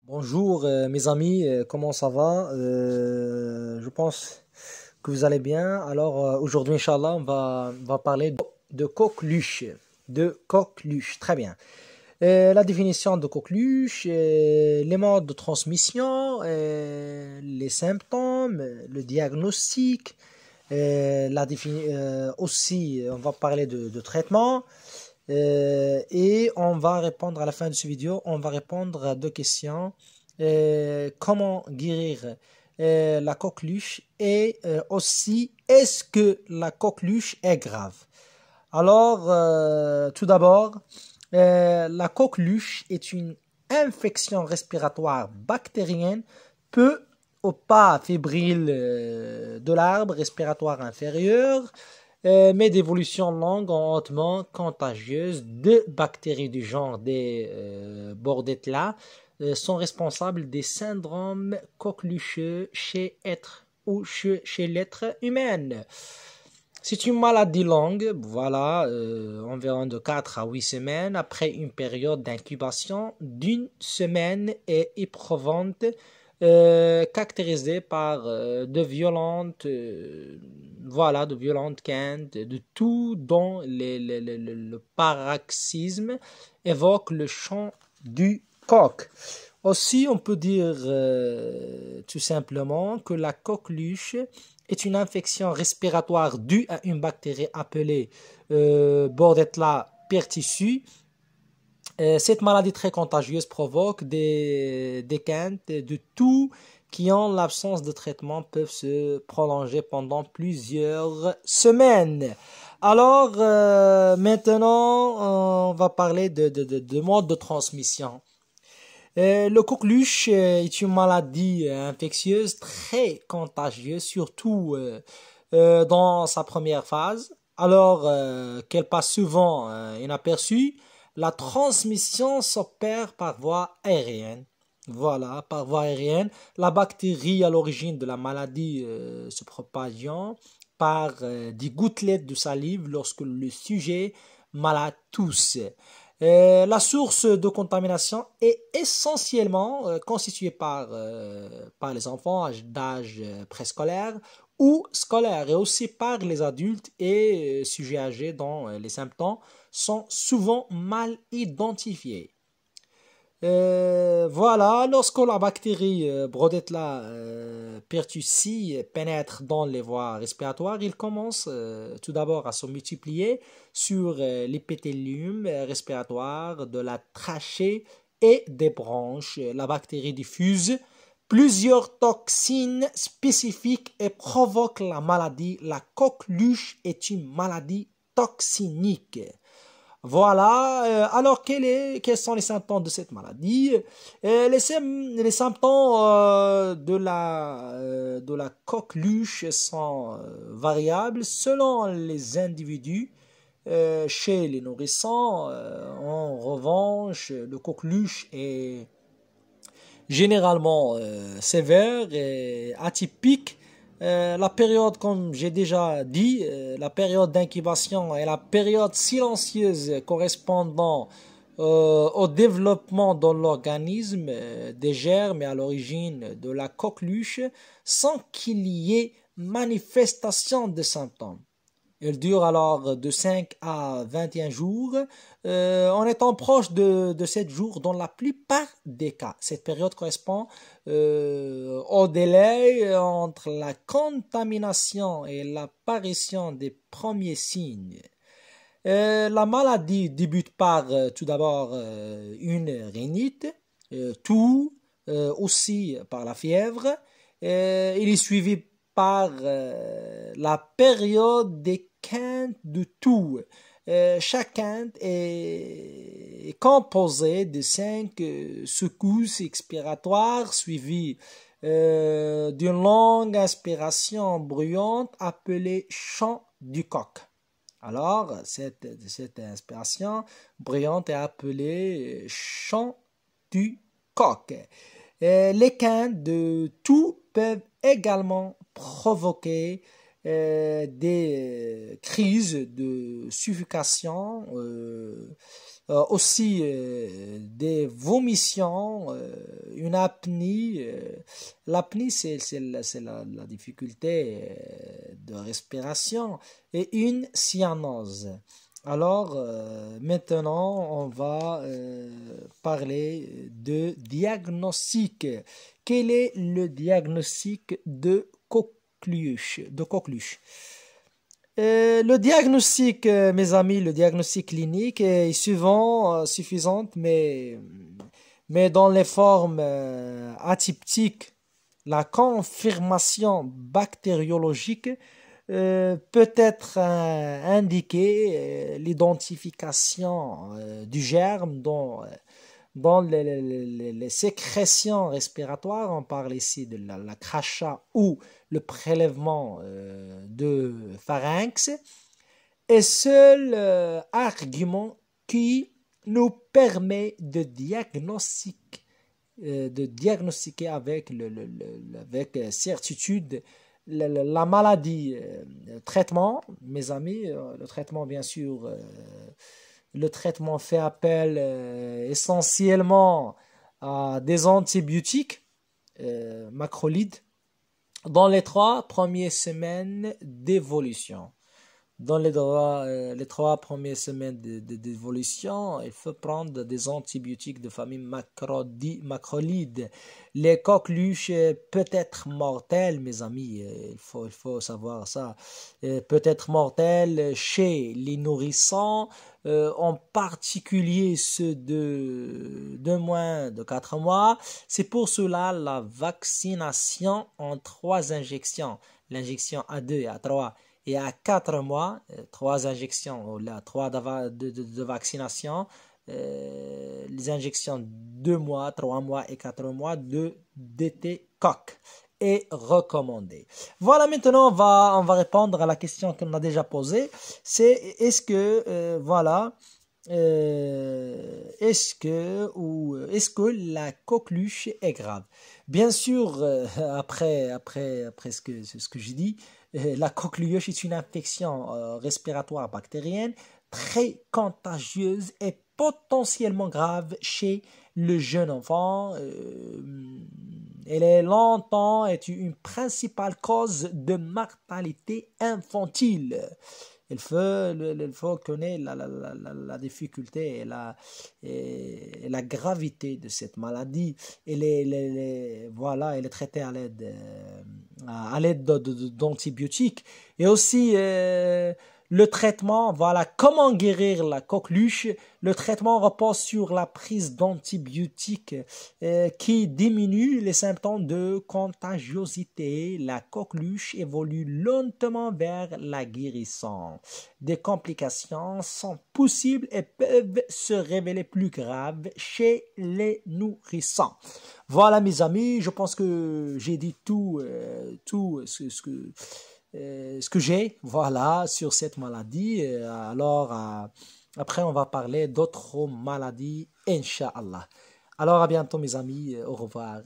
Bonjour mes amis, comment ça va? Je pense que vous allez bien. Alors aujourd'hui, Inch'Allah, on va parler de coqueluche. De coqueluche, très bien. La définition de coqueluche, les modes de transmission, les symptômes, le diagnostic, aussi on va parler de traitement. Et on va répondre à la fin de cette vidéo, on va répondre à deux questions. Comment guérir la coqueluche et aussi est-ce que la coqueluche est grave? Alors, tout d'abord, la coqueluche est une infection respiratoire bactérienne peu ou pas fébrile de l'arbre respiratoire inférieur, mais d'évolution longue en hautement contagieuse. Deux bactéries du genre des Bordetella sont responsables des syndromes coquelucheux chez l'être humain. C'est une maladie longue, voilà, environ de 4 à 8 semaines, après une période d'incubation d'une semaine et éprouvante, caractérisée par de violentes quintes, de tout dont le paroxysme évoque le chant du coq. Aussi, on peut dire tout simplement que la coqueluche est une infection respiratoire due à une bactérie appelée Bordetella pertussis. Cette maladie très contagieuse provoque des quintes de toux qui, en l'absence de traitement, peuvent se prolonger pendant plusieurs semaines. Alors, maintenant, on va parler de mode de transmission. Le coqueluche est une maladie infectieuse très contagieuse, surtout dans sa première phase. Alors qu'elle passe souvent inaperçue, la transmission s'opère par voie aérienne. Voilà, par voie aérienne, la bactérie à l'origine de la maladie se propageant par des gouttelettes de salive lorsque le sujet malade tousse. La source de contamination est essentiellement constituée par les enfants d'âge préscolaire ou scolaire et aussi par les adultes et sujets âgés dont les symptômes sont souvent mal identifiés. Voilà, lorsque la bactérie Brodetella pertussis pénètre dans les voies respiratoires, il commence tout d'abord à se multiplier sur l'épithélium respiratoire de la trachée et des bronches. La bactérie diffuse plusieurs toxines spécifiques et provoque la maladie. La coqueluche est une maladie toxinique. Voilà. Alors, quels sont les symptômes de cette maladie? Les symptômes de la coqueluche sont variables selon les individus. Chez les nourrissons, en revanche, le coqueluche est généralement sévère et atypique. La période, comme j'ai déjà dit, la période d'incubation et la période silencieuse correspondant au développement dans l'organisme des germes et à l'origine de la coqueluche sans qu'il y ait manifestation de symptômes. Elle dure alors de 5 à 21 jours, en étant proche de 7 jours dans la plupart des cas. Cette période correspond au délai entre la contamination et l'apparition des premiers signes. La maladie débute par tout d'abord une rhinite, toux, aussi par la fièvre. Il est suivi par la période des quintes de toux. Chaque quinte est composée de 5 secousses expiratoires suivies d'une longue inspiration bruyante appelée chant du coq. Alors, cette inspiration bruyante est appelée chant du coq. Les quintes de toux peuvent également provoquer des crises de suffocation, aussi des vomissements, une apnée. L'apnée, c'est la difficulté de respiration et une cyanose. Alors, maintenant, on va parler de diagnostic. Quel est le diagnostic de coqueluche? Le diagnostic, mes amis, le diagnostic clinique est souvent suffisant, mais dans les formes atypiques, la confirmation bactériologique peut être indiquée, l'identification du germe dans les sécrétions respiratoires. On parle ici de la crachat ou le prélèvement de pharynx, est seul argument qui nous permet de diagnostiquer avec certitude la maladie. Traitement, mes amis, le traitement, bien sûr, le traitement fait appel essentiellement à des antibiotiques, macrolides, dans les 3 premières semaines d'évolution. Dans les 3 premières semaines d'évolution, il faut prendre des antibiotiques de famille macrolide. Les coqueluches peut être mortelles, mes amis, il faut savoir ça. Peut être mortelles chez les nourrissons, en particulier ceux de moins de 4 mois. C'est pour cela la vaccination en 3 injections. L'injection à 2 et à 3 et à 4 mois, 3 injections, ou là, 3 de vaccination, les injections 2 mois, 3 mois et 4 mois de DT coq est recommandé. Voilà, maintenant on va répondre à la question qu'on a déjà posée. C'est est-ce que est-ce que la coqueluche est grave? Bien sûr, après ce que j'ai dit, la coqueluche est une infection respiratoire bactérienne très contagieuse et potentiellement grave chez le jeune enfant. Elle est longtemps une principale cause de mortalité infantile. Il faut connaître la difficulté et la gravité de cette maladie. Elle est traitée à l'aide d'antibiotiques. Et aussi, le traitement, voilà, comment guérir la coqueluche. Le traitement repose sur la prise d'antibiotiques qui diminue les symptômes de contagiosité. La coqueluche évolue lentement vers la guérison. Des complications sont possibles et peuvent se révéler plus graves chez les nourrissons. Voilà, mes amis, je pense que j'ai dit tout ce que j'ai, voilà, sur cette maladie. Alors, après, on va parler d'autres maladies, Inch'Allah. Alors, à bientôt, mes amis. Au revoir.